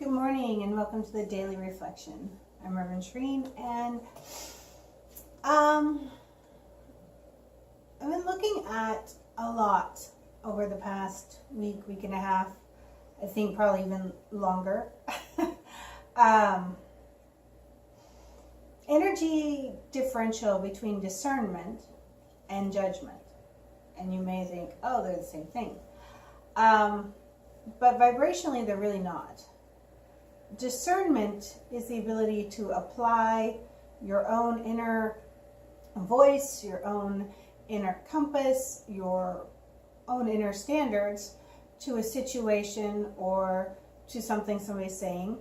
Good morning and welcome to the Daily Reflection. I'm Reverend Shreen, and I've been looking at a lot over the past week and a half, I think probably even longer. Energy differential between discernment and judgment. And you may think, oh, they're the same thing. But vibrationally, they're really not. Discernment is the ability to apply your own inner voice, your own inner compass, your own inner standards to a situation or to something somebody's saying,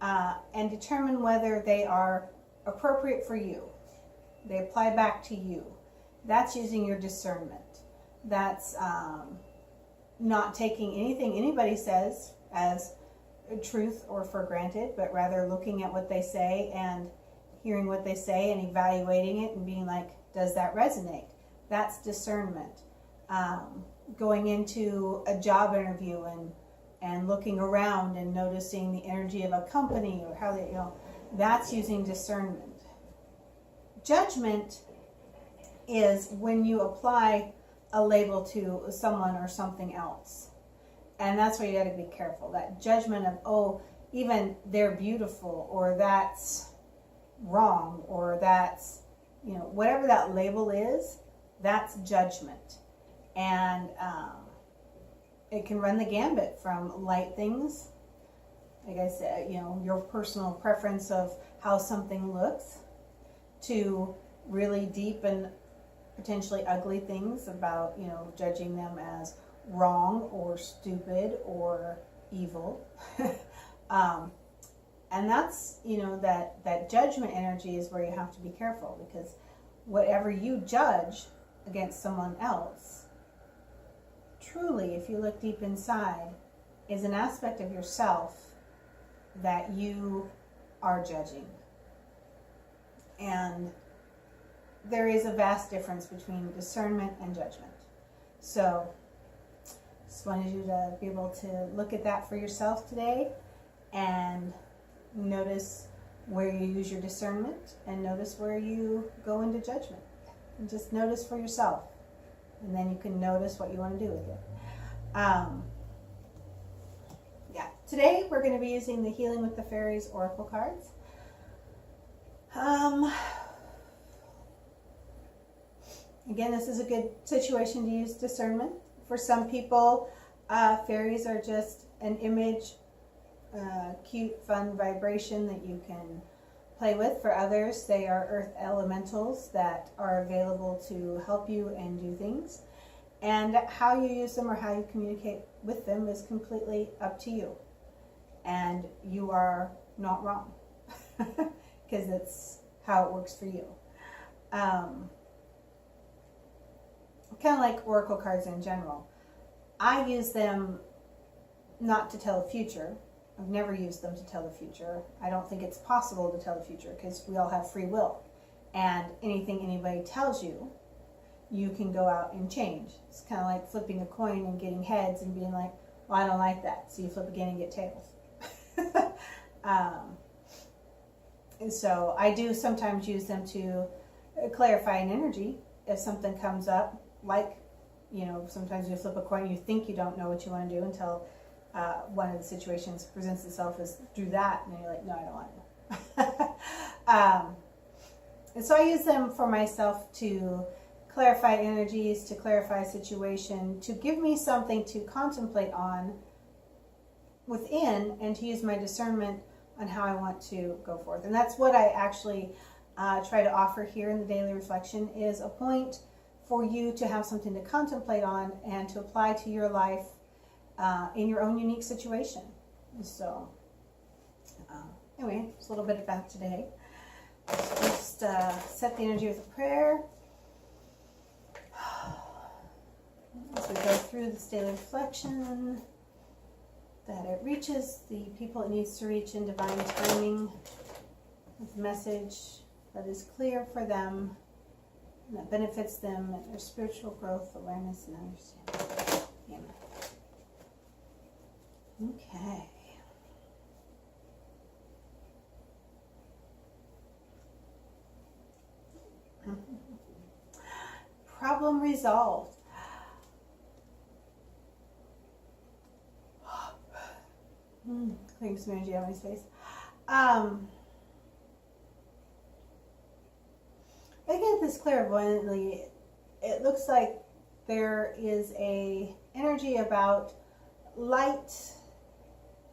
and determine whether they are appropriate for you. They apply back to you. That's using your discernment. That's not taking anything anybody says as truth or for granted, but rather looking at what they say and hearing what they say and evaluating it and being like, does that resonate? That's discernment. Going into a job interview and looking around and noticing the energy of a company or how they, that's using discernment. Judgment is when you apply a label to someone or something else. And that's where you got to be careful. That judgment of, oh, even they're beautiful, or that's wrong, or that's, whatever that label is, that's judgment. And it can run the gambit from light things, like I said, your personal preference of how something looks, to really deep and potentially ugly things about, judging them as wrong or stupid or evil. And that's, that judgment energy is where you have to be careful, because whatever you judge against someone else, truly, if you look deep inside, is an aspect of yourself that you are judging. And there is a vast difference between discernment and judgment. So just wanted you to be able to look at that for yourself today and notice where you use your discernment and notice where you go into judgment. And just notice for yourself. And then you can notice what you want to do with it. Today we're going to be using the Healing with the Fairies Oracle cards. Again, this is a good situation to use discernment. For some people, fairies are just an image, cute, fun vibration that you can play with. For others, they are earth elementals that are available to help you and do things. And how you use them or how you communicate with them is completely up to you. And you are not wrong, because it's how it works for you. Kind of like oracle cards in general. I use them not to tell the future. I've never used them to tell the future. I don't think it's possible to tell the future, because we all have free will. And anything anybody tells you, you can go out and change. It's kind of like flipping a coin and getting heads and being like, well, I don't like that. So you flip again and get tails. And so I do sometimes use them to clarify an energy if something comes up. Like, sometimes you flip a coin, you think you don't know what you want to do until one of the situations presents itself as do that, and you're like, no, I don't want to. And so I use them for myself to clarify energies, to clarify a situation, to give me something to contemplate on within, and to use my discernment on how I want to go forth. And that's what I actually try to offer here in the Daily Reflection, is a point for you to have something to contemplate on and to apply to your life in your own unique situation. So anyway, just a little bit about today. Just set the energy with a prayer as we go through this daily reflection, that it reaches the people it needs to reach in divine timing, with a message that is clear for them, and that benefits them in their spiritual growth, awareness, and understanding. Amen. Okay. problem resolved. Clearing some energy out of my space. Looking at this clairvoyantly, it looks like there is a energy about light.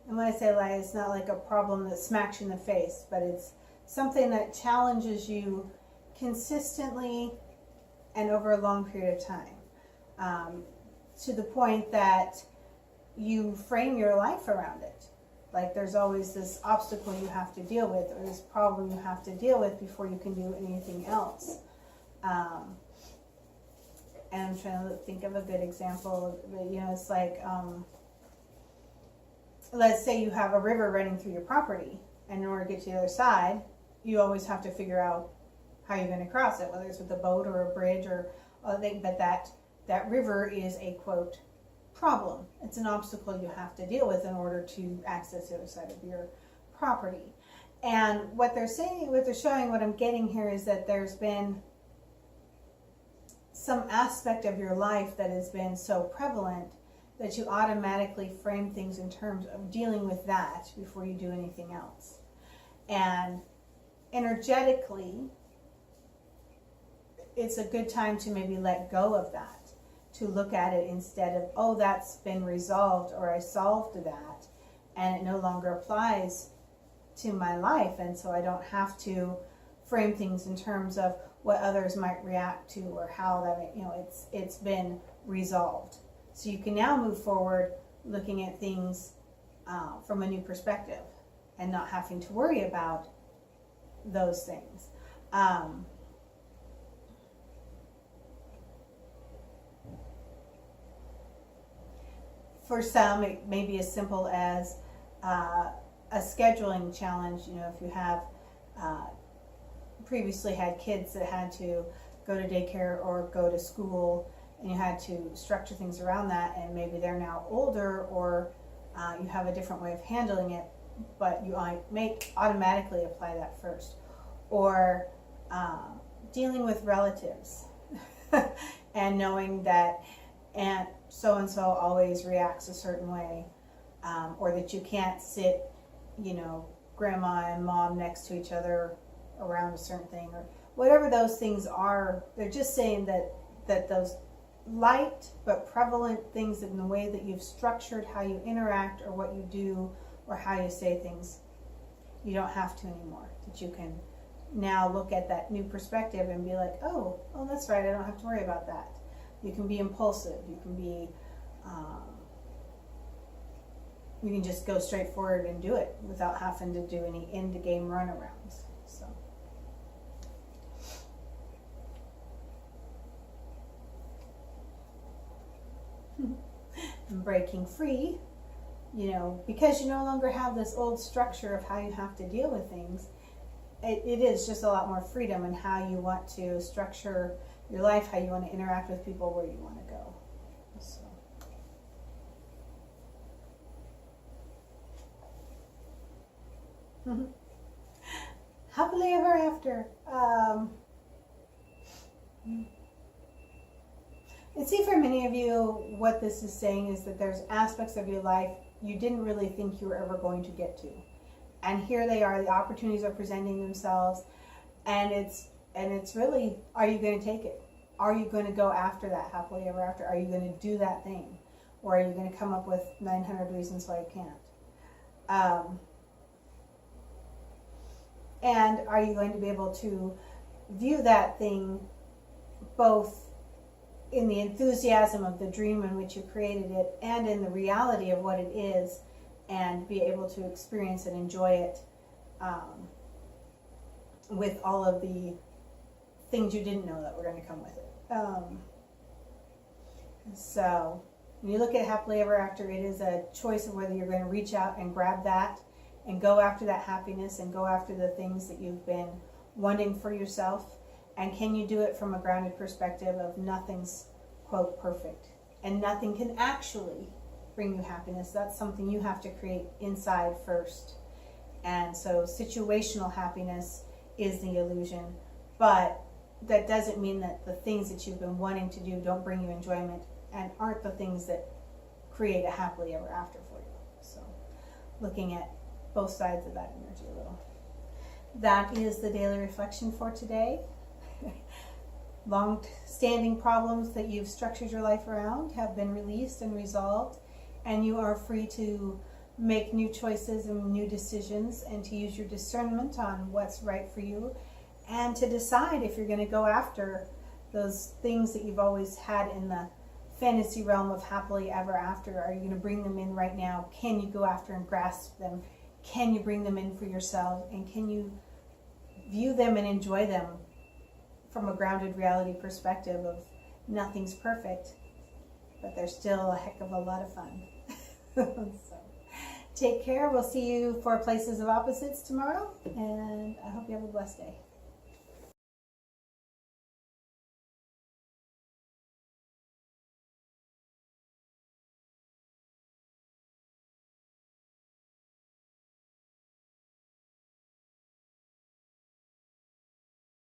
And when I say light, it's not like a problem that smacks you in the face, but it's something that challenges you consistently and over a long period of time, to the point that you frame your life around it. Like there's always this obstacle you have to deal with, or this problem you have to deal with before you can do anything else. And I'm trying to think of a good example. You know, it's like, let's say you have a river running through your property, and in order to get to the other side, you always have to figure out how you're going to cross it, whether it's with a boat or a bridge or other thing. But that river is a, quote, problem. It's an obstacle you have to deal with in order to access the other side of your property. And what they're saying, what they're showing, what I'm getting here is that there's been some aspect of your life that has been so prevalent that you automatically frame things in terms of dealing with that before you do anything else. And energetically, it's a good time to maybe let go of that, to look at it instead of, oh, that's been resolved, or I solved that and it no longer applies to my life, and so I don't have to frame things in terms of what others might react to or how that, you know, it's been resolved. So you can now move forward looking at things from a new perspective and not having to worry about those things. For some, it may be as simple as a scheduling challenge. You know, if you have previously had kids that had to go to daycare or go to school, and you had to structure things around that, and maybe they're now older, or you have a different way of handling it, but you may automatically apply that first. Or dealing with relatives and knowing that Aunt so-and-so always reacts a certain way, or that you can't sit, you know, grandma and mom next to each other around a certain thing, or whatever those things are. They're just saying that those light but prevalent things in the way that you've structured how you interact or what you do or how you say things, you don't have to anymore. That you can now look at that new perspective and be like, oh, that's right, I don't have to worry about that. You can be impulsive. You can be, you can just go straight forward and do it without having to do any end game runarounds. So. And breaking free, you know, because you no longer have this old structure of how you have to deal with things. It is just a lot more freedom in how you want to structure your life, how you want to interact with people, where you want to go. So. Happily ever after. And see, for many of you, what this is saying is that there's aspects of your life you didn't really think you were ever going to get to. And here they are, the opportunities are presenting themselves, and it's really, are you going to take it? Are you going to go after that happily ever after? Are you going to do that thing? Or are you going to come up with 900 reasons why you can't? And are you going to be able to view that thing both in the enthusiasm of the dream in which you created it and in the reality of what it is, and be able to experience and enjoy it with all of the things you didn't know that were going to come with it. So when you look at happily ever after, it is a choice of whether you're going to reach out and grab that and go after that happiness and go after the things that you've been wanting for yourself. And can you do it from a grounded perspective of nothing's, quote, perfect, and nothing can actually bring you happiness. That's something you have to create inside first. And so situational happiness is the illusion, but that doesn't mean that the things that you've been wanting to do don't bring you enjoyment and aren't the things that create a happily ever after for you. So looking at both sides of that energy a little. That is the daily reflection for today. Long-standing problems that you've structured your life around have been released and resolved, and you are free to make new choices and new decisions, and to use your discernment on what's right for you, and to decide if you're going to go after those things that you've always had in the fantasy realm of happily ever after. Are you going to bring them in right now? Can you go after and grasp them? Can you bring them in for yourself? And can you view them and enjoy them from a grounded reality perspective of nothing's perfect, but they're still a heck of a lot of fun. So take care. We'll see you for Places of Opposites tomorrow, and I hope you have a blessed day.